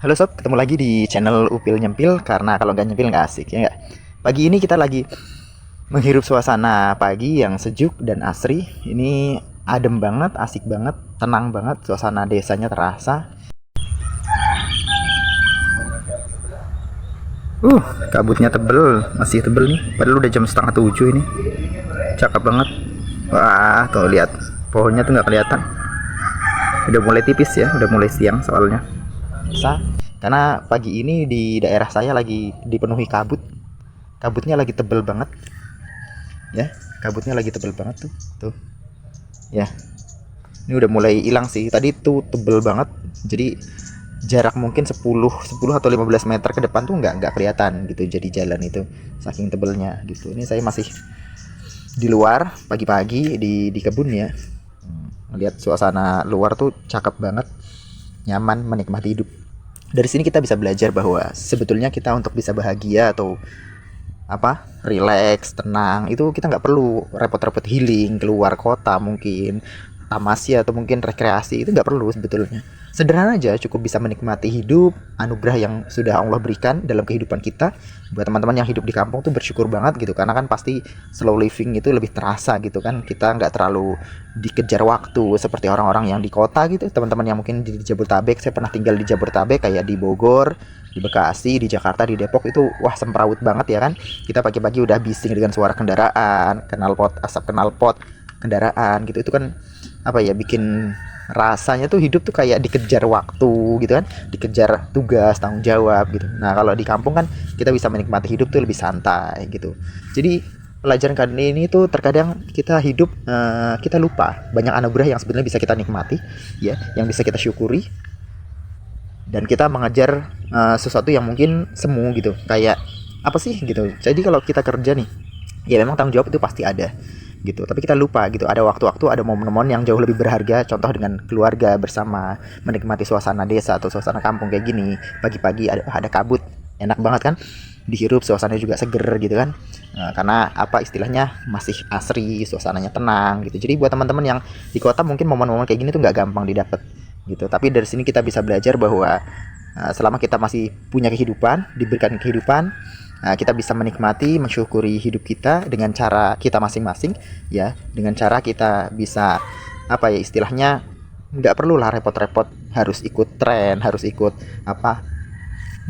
Halo sob, ketemu lagi di channel Upil Nyempil karena kalau nggak nyempil nggak asik ya nggak. Pagi ini kita lagi menghirup suasana pagi yang sejuk dan asri. Ini adem banget, asik banget, tenang banget, suasana desanya terasa. Uh, Kabutnya tebel, masih tebel nih. Padahal udah jam setengah 7 ini. Cakep banget. Wah, tuh lihat pohonnya tuh nggak kelihatan. Udah mulai tipis ya, udah mulai siang soalnya. Karena pagi ini di daerah saya lagi dipenuhi kabut. Kabutnya lagi tebel banget ya, kabutnya lagi tebel banget tuh ya. Ini udah mulai hilang sih, tadi tuh tebel banget, jadi jarak mungkin 10 atau 15 meter ke depan tuh nggak kelihatan gitu, jadi jalan itu saking tebelnya gitu. Ini saya masih di luar pagi-pagi di kebun ya. Lihat suasana luar tuh cakep banget, nyaman, menikmati hidup. Dari sini kita bisa belajar bahwa sebetulnya kita untuk bisa bahagia atau relax, tenang, itu kita nggak perlu repot-repot healing keluar kota, mungkin tamasya atau mungkin rekreasi, itu nggak perlu sebetulnya. Sederhana aja, cukup bisa menikmati hidup, anugerah yang sudah Allah berikan dalam kehidupan kita. Buat teman-teman yang hidup di kampung tuh bersyukur banget gitu, karena kan pasti slow living itu lebih terasa gitu kan. Kita nggak terlalu dikejar waktu seperti orang-orang yang di kota gitu. Teman-teman yang mungkin di Jabodetabek, saya pernah tinggal di Jabodetabek kayak di Bogor, di Bekasi, di Jakarta, di Depok, itu wah semrawut banget ya kan. Kita pagi-pagi udah bising dengan suara kendaraan, knalpot, asap knalpot kendaraan gitu. Itu kan bikin rasanya tuh hidup tuh kayak dikejar waktu gitu kan, dikejar tugas, tanggung jawab gitu. Nah kalau di kampung kan kita bisa menikmati hidup tuh lebih santai gitu. Jadi pelajaran kali ini tuh terkadang kita hidup, kita lupa banyak anugerah yang sebenarnya bisa kita nikmati ya, yang bisa kita syukuri, dan kita mengejar sesuatu yang mungkin semu gitu, kayak apa sih gitu. Jadi kalau kita kerja nih, ya memang tanggung jawab itu pasti ada gitu, tapi kita lupa gitu, ada waktu-waktu, ada momen-momen yang jauh lebih berharga, contoh dengan keluarga bersama, menikmati suasana desa atau suasana kampung kayak gini. Pagi-pagi ada kabut, enak banget kan, dihirup, suasananya juga seger gitu kan. Karena istilahnya masih asri, suasananya tenang gitu. Jadi buat teman-teman yang di kota mungkin momen-momen kayak gini tuh nggak gampang didapat gitu, tapi dari sini kita bisa belajar bahwa selama kita masih punya kehidupan, diberikan kehidupan, kita bisa menikmati, mensyukuri hidup kita dengan cara kita masing-masing ya, dengan cara kita bisa istilahnya nggak perlulah repot-repot harus ikut tren, harus ikut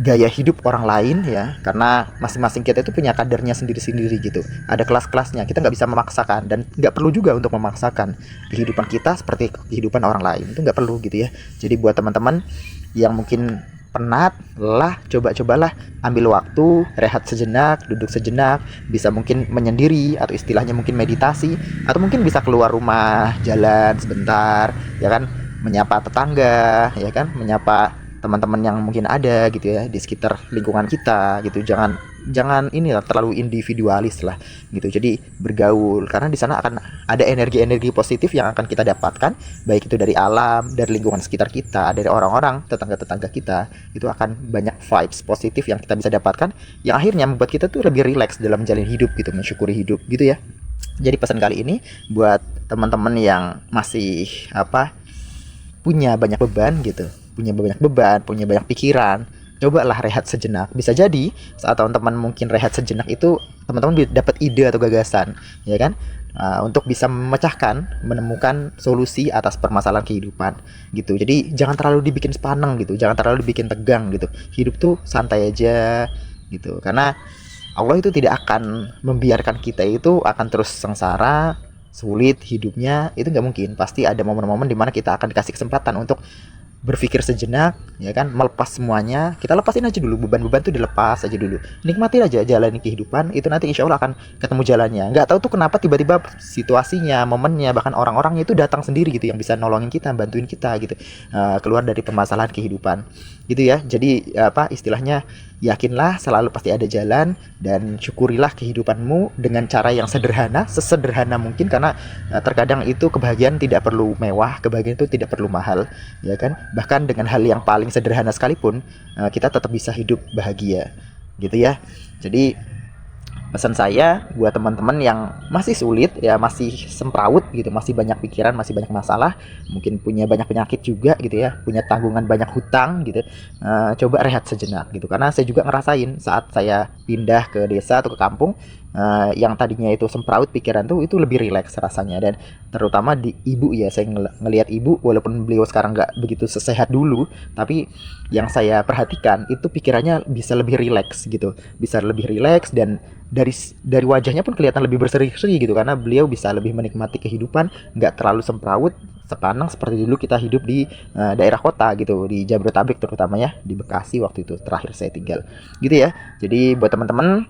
gaya hidup orang lain ya, karena masing-masing kita itu punya kadarnya sendiri-sendiri gitu, ada kelas-kelasnya. Kita nggak bisa memaksakan dan nggak perlu juga untuk memaksakan kehidupan kita seperti kehidupan orang lain, itu nggak perlu gitu ya. Jadi buat teman-teman yang mungkin penat, lelah, cobalah ambil waktu, rehat sejenak, duduk sejenak, bisa mungkin menyendiri atau istilahnya mungkin meditasi, atau mungkin bisa keluar rumah, jalan sebentar ya kan, menyapa tetangga ya kan, menyapa teman-teman yang mungkin ada gitu ya di sekitar lingkungan kita gitu. Jangan inilah terlalu individualis lah gitu. Jadi bergaul, karena di sana akan ada energi-energi positif yang akan kita dapatkan, baik itu dari alam, dari lingkungan sekitar kita, dari orang-orang, tetangga-tetangga kita. Itu akan banyak vibes positif yang kita bisa dapatkan, yang akhirnya membuat kita tuh lebih rileks dalam menjalani hidup gitu, mensyukuri hidup gitu ya. Jadi pesan kali ini buat teman-teman yang masih punya banyak beban gitu, punya banyak pikiran, cobalah rehat sejenak. Bisa jadi saat teman-teman mungkin rehat sejenak itu, teman-teman dapat ide atau gagasan ya kan, untuk bisa memecahkan, menemukan solusi atas permasalahan kehidupan gitu. Jadi jangan terlalu dibikin sepaneng gitu, jangan terlalu dibikin tegang gitu. Hidup tuh santai aja gitu, karena Allah itu tidak akan membiarkan kita itu akan terus sengsara, sulit hidupnya, itu nggak mungkin. Pasti ada momen-momen dimana kita akan dikasih kesempatan untuk berpikir sejenak ya kan, melepas semuanya. Kita lepasin aja dulu, beban-beban tuh dilepas aja dulu, nikmatin aja jalani kehidupan, itu nanti insya Allah akan ketemu jalannya. Nggak tahu tuh kenapa tiba-tiba situasinya, momennya, bahkan orang-orangnya itu datang sendiri gitu, yang bisa nolongin kita, bantuin kita gitu, keluar dari permasalahan kehidupan gitu ya. Jadi istilahnya, yakinlah selalu pasti ada jalan, dan syukurilah kehidupanmu dengan cara yang sederhana, sesederhana mungkin, karena terkadang itu kebahagiaan tidak perlu mewah, kebahagiaan itu tidak perlu mahal ya kan. Bahkan dengan hal yang paling sederhana sekalipun, kita tetap bisa hidup bahagia gitu ya. Jadi pesan saya buat teman-teman yang masih sulit ya, masih semrawut gitu, masih banyak pikiran, masih banyak masalah, mungkin punya banyak penyakit juga gitu ya, punya tanggungan banyak hutang gitu, coba rehat sejenak gitu. Karena saya juga ngerasain saat saya pindah ke desa atau ke kampung, yang tadinya itu sempraut pikiran tuh, itu lebih rileks rasanya. Dan terutama di ibu ya, saya ngelihat ibu walaupun beliau sekarang nggak begitu sesehat dulu, tapi yang saya perhatikan itu pikirannya bisa lebih rileks gitu, bisa lebih rileks. Dan dari wajahnya pun kelihatan lebih berseri-seri gitu, karena beliau bisa lebih menikmati kehidupan, nggak terlalu semrawut sepanang seperti dulu kita hidup di daerah kota gitu, di Jabodetabek terutama ya, di Bekasi waktu itu terakhir saya tinggal gitu ya. Jadi buat teman-teman,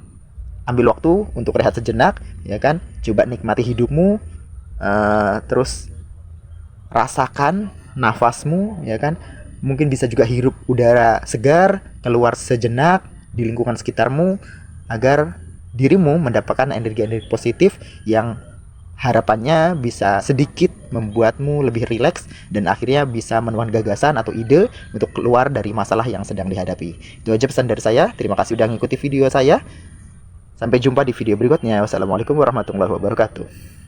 ambil waktu untuk rehat sejenak ya kan, coba nikmati hidupmu, terus rasakan nafasmu ya kan, mungkin bisa juga hirup udara segar, keluar sejenak di lingkungan sekitarmu, agar dirimu mendapatkan energi-energi positif yang harapannya bisa sedikit membuatmu lebih rileks, dan akhirnya bisa menemukan gagasan atau ide untuk keluar dari masalah yang sedang dihadapi. Itu aja pesan dari saya. Terima kasih udah ngikuti video saya. Sampai jumpa di video berikutnya. Wassalamualaikum warahmatullahi wabarakatuh.